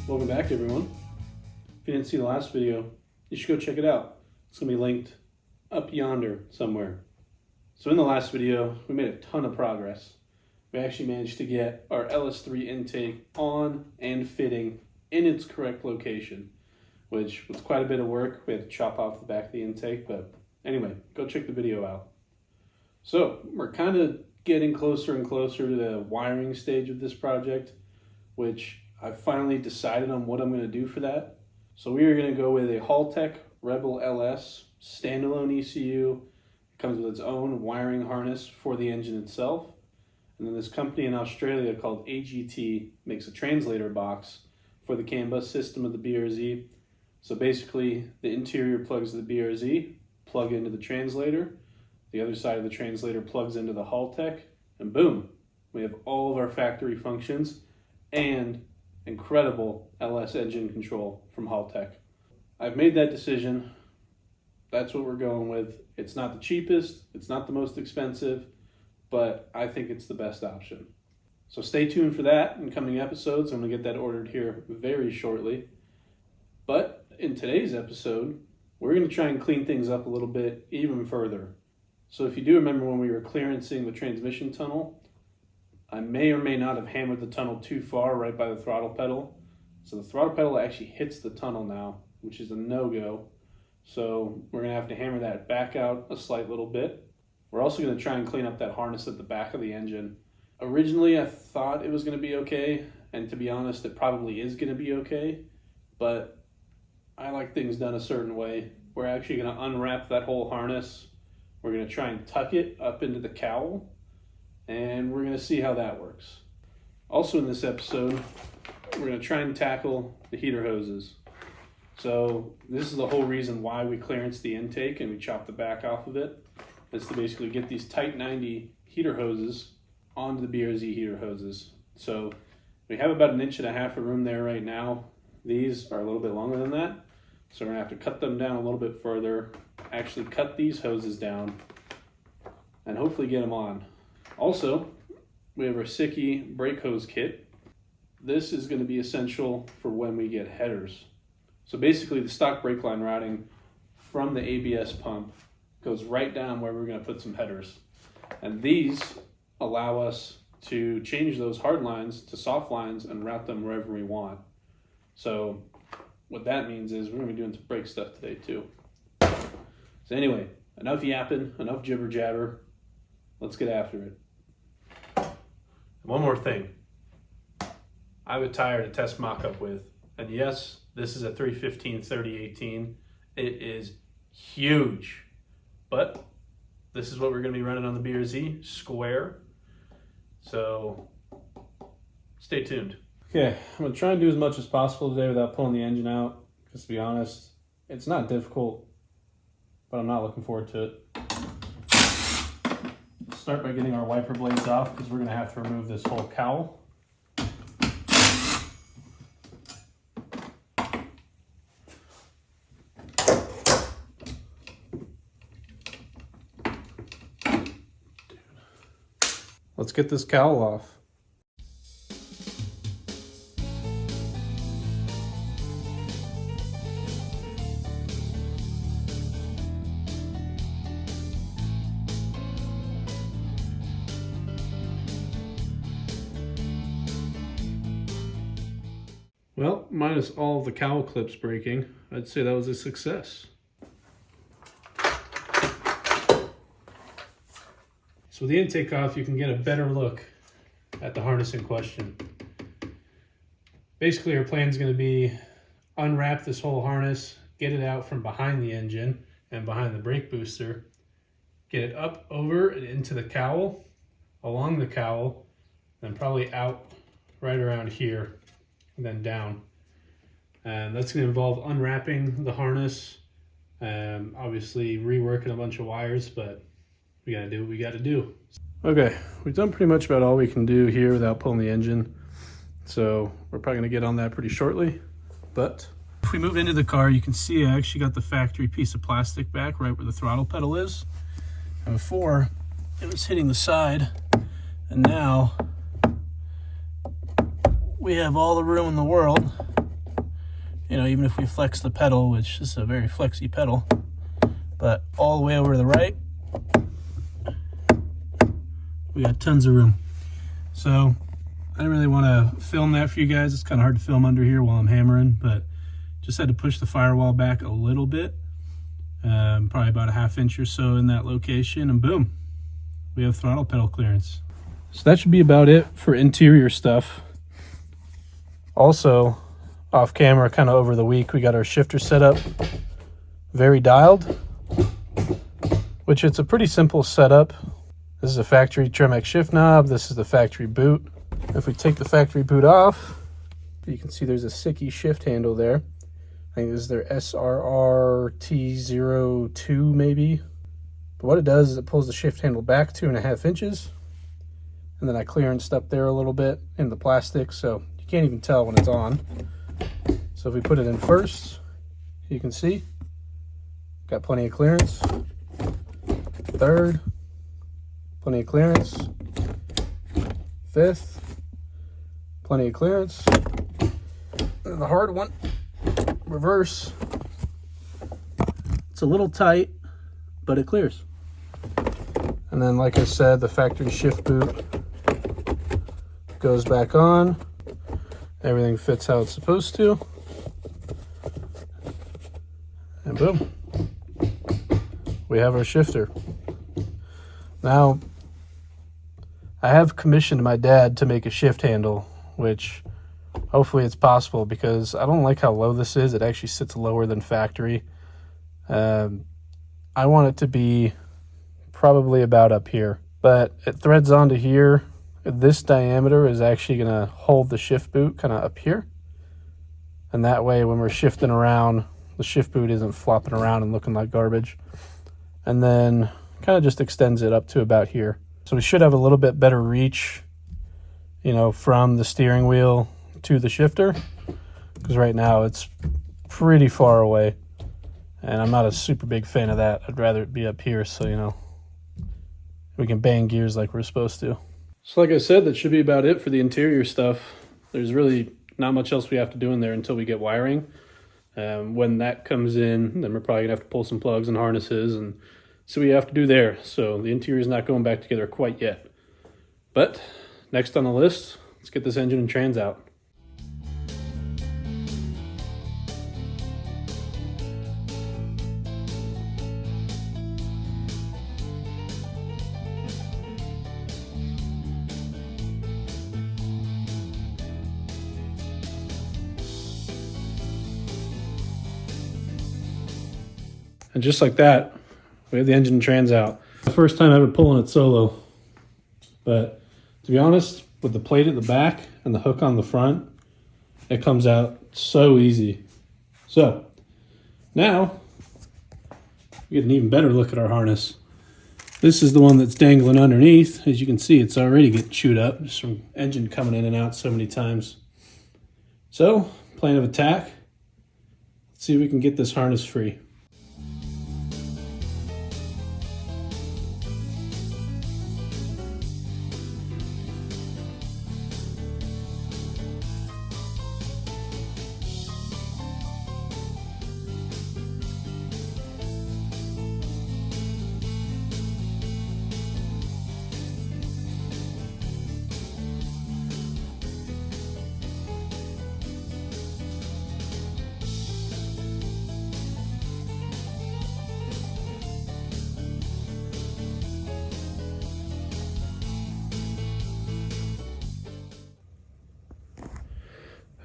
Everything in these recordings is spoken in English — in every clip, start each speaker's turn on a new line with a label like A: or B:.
A: Welcome back, everyone. If you didn't see the last video, you should go check it out. It's going to be linked up yonder somewhere. So in the last video, we made a ton of progress. We actually managed to get our LS3 intake on and fitting in its correct location, which was quite a bit of work. We had to chop off the back of the intake, but anyway, go check the video out. So we're kind of getting closer and closer to the wiring stage of this project, which I've finally decided on what I'm going to do for that. So we are going to go with a Haltech Rebel LS standalone ECU. It comes with its own wiring harness for the engine itself. And then this company in Australia called AGT makes a translator box for the CAN bus system of the BRZ. So basically the interior plugs the BRZ, plug into the translator. The other side of the translator plugs into the Haltech, and boom, we have all of our factory functions and incredible LS engine control from Haltech. I've made that decision. That's what we're going with. It's not the cheapest, it's not the most expensive, but I think it's the best option. So stay tuned for that in coming episodes. I'm going to get that ordered here very shortly. But in today's episode, we're going to try and clean things up a little bit even further. So if you do remember when we were clearancing the transmission tunnel, I may or may not have hammered the tunnel too far right by the throttle pedal. So the throttle pedal actually hits the tunnel now, which is a no-go. So we're going to have to hammer that back out a slight little bit. We're also going to try and clean up that harness at the back of the engine. Originally, I thought it was going to be okay, and to be honest, it probably is going to be okay, but I like things done a certain way. We're actually going to unwrap that whole harness. We're going to try and tuck it up into the cowl, and we're going to see how that works. Also in this episode, we're going to try and tackle the heater hoses. So this is the whole reason why we clearance the intake and we chop the back off of it. Is to basically get these tight 90 heater hoses onto the BRZ heater hoses. So we have about 1.5 inches of room there right now. These are a little bit longer than that. So we're gonna have to cut them down a little bit further, actually cut these hoses down, and hopefully get them on. Also, we have our Sickie brake hose kit. This is gonna be essential for when we get headers. So basically the stock brake line routing from the ABS pump goes right down where we're gonna put some headers. And these allow us to change those hard lines to soft lines and route them wherever we want. So what that means is we're gonna be doing some brake stuff today too. So anyway, enough yapping, enough jibber jabber. Let's get after it. One more thing. I have a tire to test mock-up with. And yes, this is a 315/3018. It is huge. But this is what we're gonna be running on the BRZ, square. So stay tuned. Okay, I'm gonna try and do as much as possible today without pulling the engine out, because to be honest, it's not difficult, but I'm not looking forward to it. Start by getting our wiper blades off, because we're gonna have to remove this whole cowl. Let's get this cowl off. Well, minus all of the cowl clips breaking, I'd say that was a success. So with the intake off, you can get a better look at the harness in question. Basically, our plan is going to be unwrap this whole harness, get it out from behind the engine and behind the brake booster, get it up over and into the cowl, along the cowl, then probably out right around here, and then down. And that's going to involve unwrapping the harness, obviously reworking a bunch of wires, but we gotta do what we gotta do. Okay, we've done pretty much about all we can do here without pulling the engine. So we're probably gonna get on that pretty shortly. But if we move into the car, you can see I actually got the factory piece of plastic back right where the throttle pedal is. And before, it was hitting the side. And now we have all the room in the world you know, even if we flex the pedal, which is a very flexy pedal, but all the way over to the right, we got tons of room. So I didn't really want to film that for you guys. It's kind of hard to film under here while I'm hammering, but just had to push the firewall back a little bit, probably about a ½ inch or so in that location, and boom, we have throttle pedal clearance. So that should be about it for interior stuff. Also, off camera, kind of over the week, we got our shifter set up, very dialed, which it's a pretty simple setup. This is a factory Tremec shift knob. This is the factory boot. If we take the factory boot off, you can see there's a Sicky shift handle there. I think this is their SRRT02 maybe. But what it does is it pulls the shift handle back 2.5 inches. And then I clearanced up there a little bit in the plastic, so you can't even tell when it's on. So if we put it in first, you can see, got plenty of clearance. Third, plenty of clearance. Fifth, plenty of clearance. And the hard one, reverse. It's a little tight, but it clears. And then, like I said, the factory shift boot goes back on. Everything fits how it's supposed to. And boom, we have our shifter. Now, I have commissioned my dad to make a shift handle, which hopefully it's possible, because I don't like how low this is. It actually sits lower than factory. I want it to be probably about up here, but it threads onto here. This diameter is actually going to hold the shift boot kind of up here. And that way, when we're shifting around, the shift boot isn't flopping around and looking like garbage. And then kind of just extends it up to about here. So we should have a little bit better reach, you know, from the steering wheel to the shifter, because right now it's pretty far away. And I'm not a super big fan of that. I'd rather it be up here so, you know, we can bang gears like we're supposed to. So like I said, that should be about it for the interior stuff. There's really not much else we have to do in there until we get wiring. When that comes in, then we're probably gonna have to pull some plugs and harnesses and see what you have to do there. So the interior is not going back together quite yet. But next on the list, let's get this engine and trans out. And just like that, we have the engine and trans out. The first time ever pulling it solo. But to be honest, with the plate at the back and the hook on the front, it comes out so easy. So now we get an even better look at our harness. This is the one that's dangling underneath. As you can see, it's already getting chewed up just from engine coming in and out so many times. So, plan of attack. Let's see if we can get this harness free.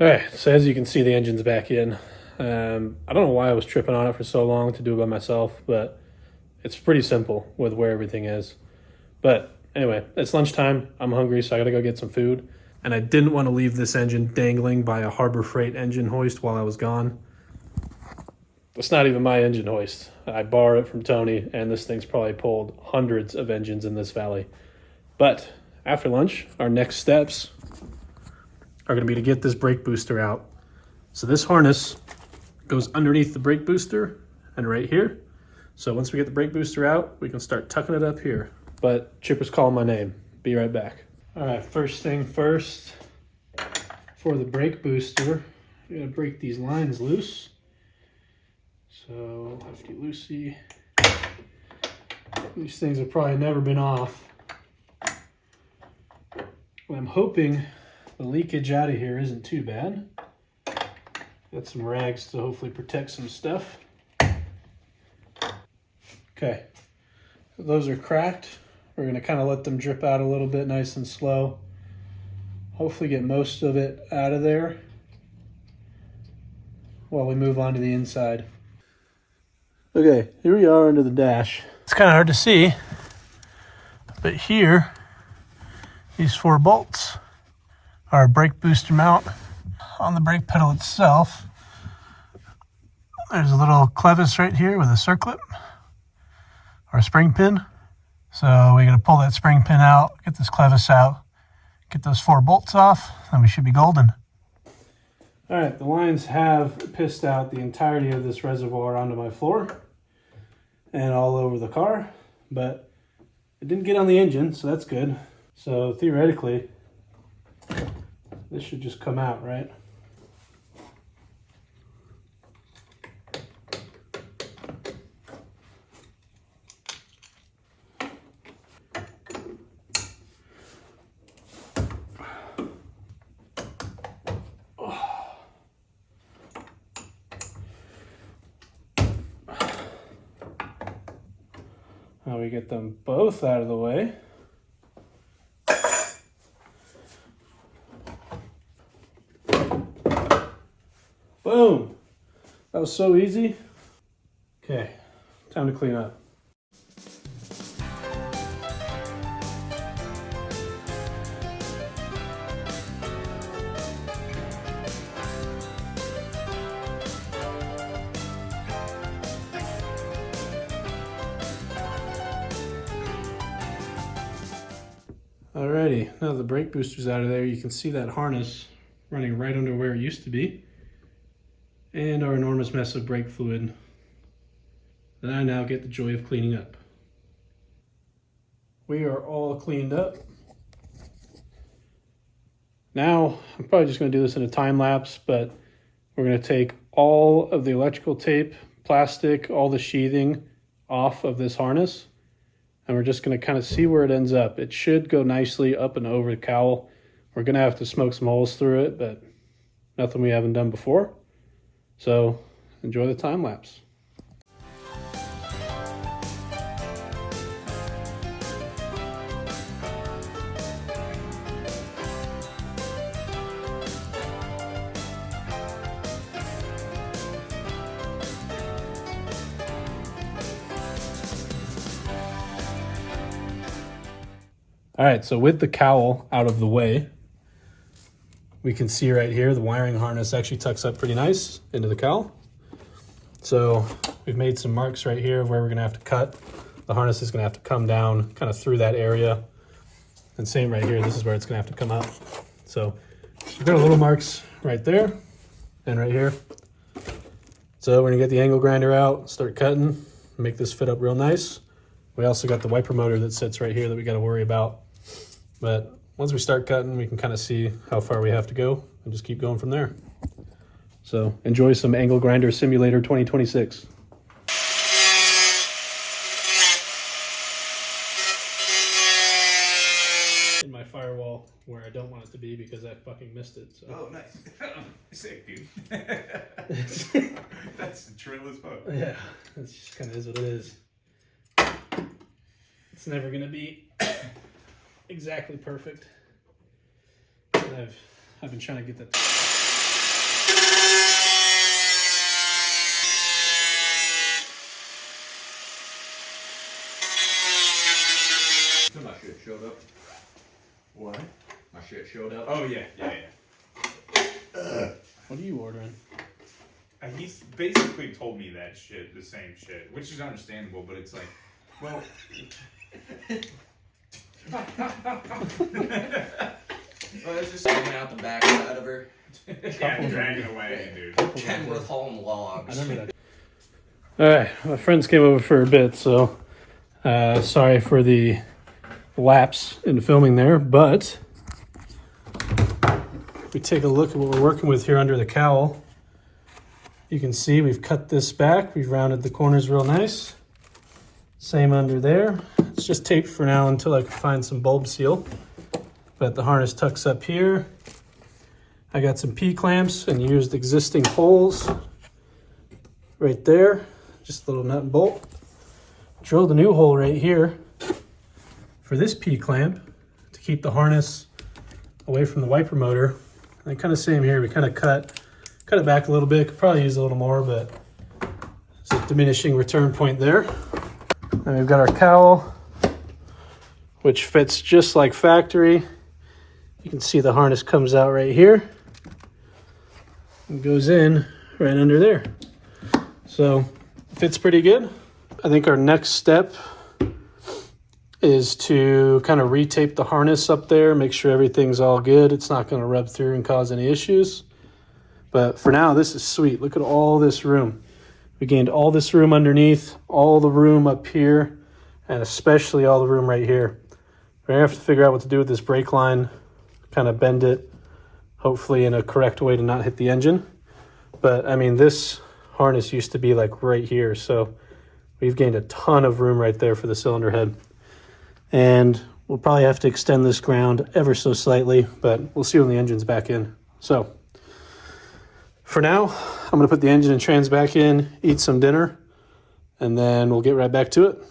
A: All right, so as you can see, the engine's back in. I don't know why I was tripping on it for so long to do it by myself, but it's pretty simple with where everything is. But anyway, it's lunchtime. I'm hungry, so I gotta go get some food. And I didn't want to leave this engine dangling by a Harbor Freight engine hoist while I was gone. It's not even my engine hoist. I borrowed it from Tony, and this thing's probably pulled hundreds of engines in this valley. But after lunch, our next steps are going to be to get this brake booster out. So this harness goes underneath the brake booster and right here. So once we get the brake booster out, we can start tucking it up here. But Chipper's calling my name. Be right back. All right, first thing first, for the brake booster, I gotta break these lines loose. So lefty loosey. These things have probably never been off. Well, I'm hoping the leakage out of here isn't too bad. Got some rags to hopefully protect some stuff. Okay, those are cracked. We're gonna kind of let them drip out a little bit nice and slow. Hopefully get most of it out of there while we move on to the inside. Okay, here we are under the dash. It's kind of hard to see, but here, these 4 bolts are a brake booster mount. On the brake pedal itself, there's a little clevis right here with a circlip or a spring pin. So we got to pull that spring pin out, get this clevis out, get those 4 bolts off, and we should be golden. All right, the lines have pissed out the entirety of this reservoir onto my floor and all over the car, but it didn't get on the engine, so that's good. So theoretically, this should just come out, right? Now we get them both out of the way. Boom! That was so easy. Okay, time to clean up. Alrighty, now the brake booster's out of there, you can see that harness running right under where it used to be. And our enormous mess of brake fluid that I now get the joy of cleaning up. We are all cleaned up. Now, I'm probably just going to do this in a time lapse, but we're going to take all of the electrical tape, plastic, all the sheathing off of this harness. And we're just going to kind of see where it ends up. It should go nicely up and over the cowl. We're going to have to smoke some holes through it, but nothing we haven't done before. So enjoy the time lapse. All right, so with the cowl out of the way, we can see right here the wiring harness actually tucks up pretty nice into the cowl. So we've made some marks right here where we're gonna have to cut. The harness is gonna have to come down kind of through that area. And same right here, this is where it's gonna have to come out. So we've got our little marks right there and right here. So we're gonna get the angle grinder out, start cutting, make this fit up real nice. We also got the wiper motor that sits right here that we gotta worry about. But once we start cutting, we can kind of see how far we have to go and just keep going from there. So enjoy some Angle Grinder Simulator 2026. In my firewall where I don't want it to be because I fucking missed it. So.
B: Oh, nice. Sick, dude. That's trill as fuck.
A: Yeah, it just kind of is what it is. It's never going to be exactly perfect. And I've been trying to get that.
B: So my shit showed up.
A: What?
B: My shit showed up. Oh yeah.
A: What are you ordering?
B: He's basically told me that shit, the same shit, which is understandable, but it's like, well.
C: I was just hanging out the backside of her.
B: Yeah, dragging away, dude.
C: Kenworth hauling logs.
A: I remember that. Alright, my friends came over for a bit, so sorry for the lapse in filming there, but we take a look at what we're working with here under the cowl, you can see we've cut this back. We've rounded the corners real nice. Same under there. It's just taped for now until I can find some bulb seal. But the harness tucks up here. I got some P-clamps and used existing holes right there. Just a little nut and bolt. Drilled a new hole right here for this P-clamp to keep the harness away from the wiper motor. And kind of same here, we kind of cut it back a little bit. Could probably use a little more, but it's a diminishing return point there. And we've got our cowl, which fits just like factory. You can see the harness comes out right here and goes in right under there. So fits pretty good. I think our next step is to kind of retape the harness up there, make sure everything's all good. It's not going to rub through and cause any issues. But for now, this is sweet. Look at all this room. We gained all this room underneath, all the room up here, and especially all the room right here. We're going to have to figure out what to do with this brake line, kind of bend it, hopefully in a correct way to not hit the engine. But I mean, this harness used to be like right here, so we've gained a ton of room right there for the cylinder head. And we'll probably have to extend this ground ever so slightly, but we'll see when the engine's back in. So for now, I'm going to put the engine and trans back in, eat some dinner, and then we'll get right back to it.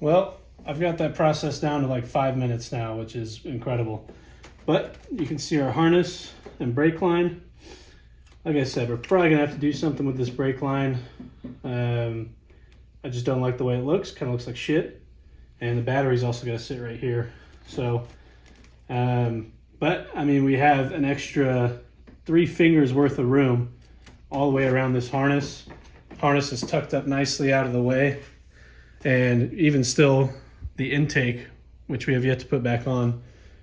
A: Well, I've got that process down to like 5 minutes now, which is incredible. But you can see our harness and brake line. Like I said, we're probably gonna have to do something with this brake line. I just don't like the way it looks. Kind of looks like shit. And the battery's also gotta sit right here. So, but I mean, we have an extra 3 fingers worth of room all the way around this harness. Harness is tucked up nicely out of the way. And even still, the intake, which we have yet to put back on,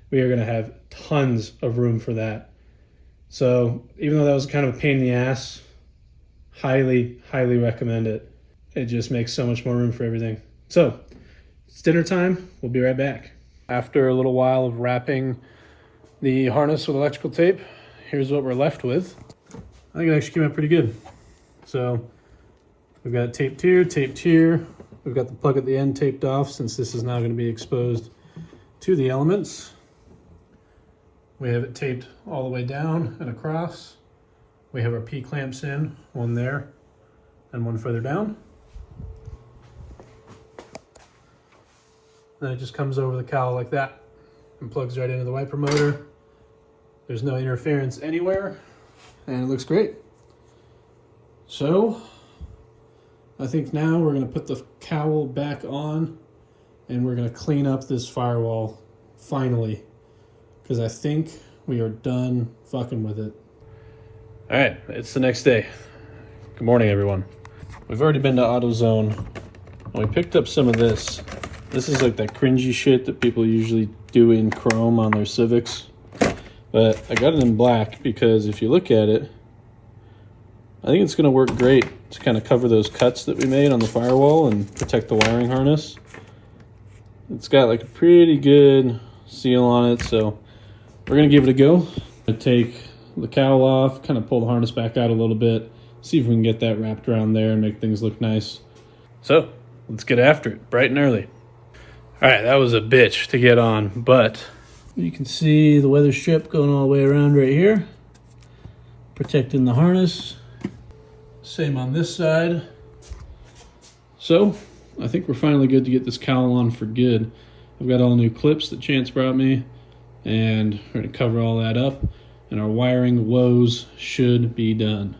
A: we are going to have tons of room for that. So even though that was kind of a pain in the ass, highly, highly recommend it. It just makes so much more room for everything. So it's dinner time. We'll be right back. After a little while of wrapping the harness with electrical tape, here's what we're left with. I think it actually came out pretty good. So we've got it taped here. We've got the plug at the end taped off since this is now going to be exposed to the elements. We have it taped all the way down and across. We have our P-clamps in, one there and one further down. Then it just comes over the cowl like that and plugs right into the wiper motor. There's no interference anywhere and it looks great. So I think now we're going to put the cowl back on and we're going to clean up this firewall finally, because I think we are done fucking with it. All right, it's the next day. Good morning, everyone. We've already been to AutoZone and we picked up some of this. This is like that cringy shit that people usually do in chrome on their Civics. But I got it in black because if you look at it, I think it's going to work great to kind of cover those cuts that we made on the firewall and protect the wiring harness. It's got like a pretty good seal on it, so we're going to give it a go. I'm going to take the cowl off, kind of pull the harness back out a little bit, see if we can get that wrapped around there and make things look nice. So let's get after it, bright and early. All right, that was a bitch to get on, but you can see the weather strip going all the way around right here, protecting the harness. Same on this side. So I think we're finally good to get this cowl on for good. I've got all new clips that Chance brought me, and we're going to cover all that up, and our wiring woes should be done.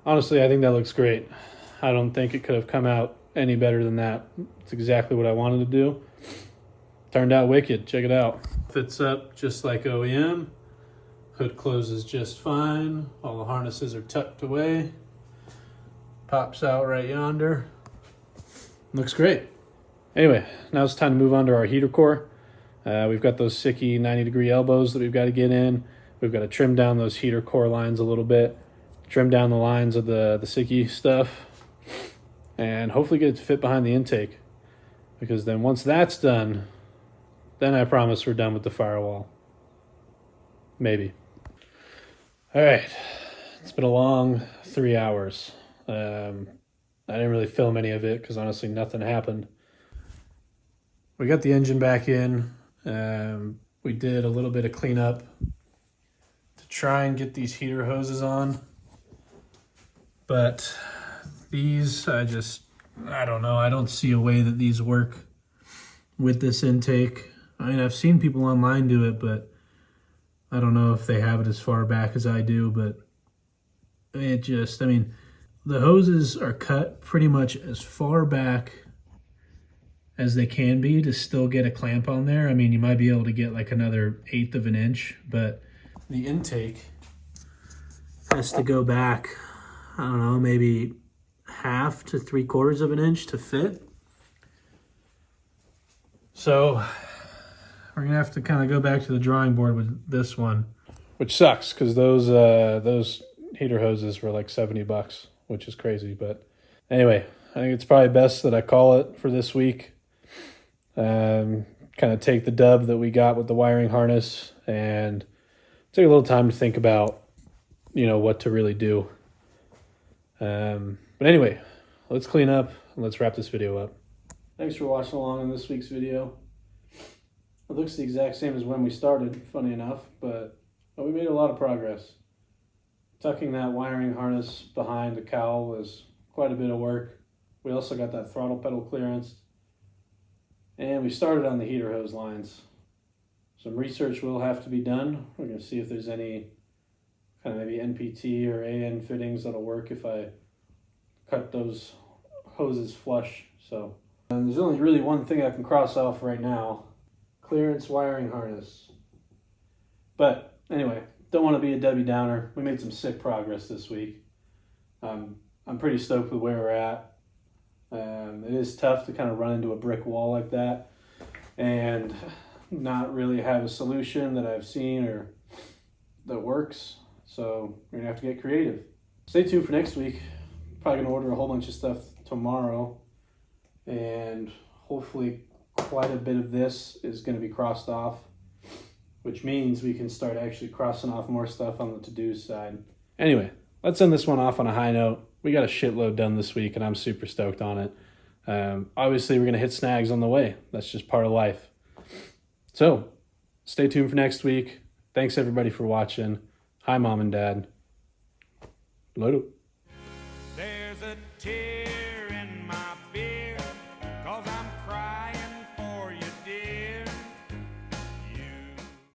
A: Honestly, I think that looks great. I don't think it could have come out any better than that. It's exactly what I wanted to do. Turned out wicked. Check it out. Fits up just like OEM. Hood closes just fine. All the harnesses are tucked away. Pops out right yonder. Looks great. Anyway, now it's time to move on to our heater core. We've got those sicky 90-degree elbows that we've got to get in. We've got to trim down those heater core lines a little bit. Trim down the lines of the sicky stuff. And hopefully get it to fit behind the intake. Because then once that's done, then I promise we're done with the firewall. Maybe. All right. It's been a long 3 hours. I didn't really film any of it because honestly nothing happened. We got the engine back in. We did a little bit of cleanup to try and get these heater hoses on. But these, I don't know. I don't see a way that these work with this intake. I mean, I've seen people online do it, but I don't know if they have it as far back as I do. But the hoses are cut pretty much as far back as they can be to still get a clamp on there. I mean, you might be able to get like another 1/8 of an inch, but the intake has to go back, I don't know, maybe 1/2 to 3/4 of an inch to fit. So we're gonna have to kind of go back to the drawing board with this one, which sucks because those heater hoses were like $70, which is crazy. But anyway, I think it's probably best that I call it for this week. Kind of take the dub that we got with the wiring harness and take a little time to think about, what to really do. But anyway, let's clean up and let's wrap this video up. Thanks for watching along in this week's video. It looks the exact same as when we started, funny enough, but we made a lot of progress. Tucking that wiring harness behind the cowl was quite a bit of work. We also got that throttle pedal clearance. And we started on the heater hose lines. Some research will have to be done. We're going to see if there's any kind of maybe NPT or AN fittings that'll work if I cut those hoses flush. So there's only really one thing I can cross off right now. Clearance wiring harness. But anyway, don't want to be a Debbie Downer. We made some sick progress this week. I'm pretty stoked with where we're at. It is tough to kind of run into a brick wall like that and not really have a solution that I've seen or that works. So we're gonna have to get creative. Stay tuned for next week. Probably gonna order a whole bunch of stuff tomorrow, and hopefully quite a bit of this is gonna be crossed off, which means we can start actually crossing off more stuff on the to-do side. Anyway, let's end this one off on a high note. We got a shitload done this week, and I'm super stoked on it. Obviously, we're going to hit snags on the way. That's just part of life. So, stay tuned for next week. Thanks, everybody, for watching. Hi, Mom and Dad. Later.
D: There's a tear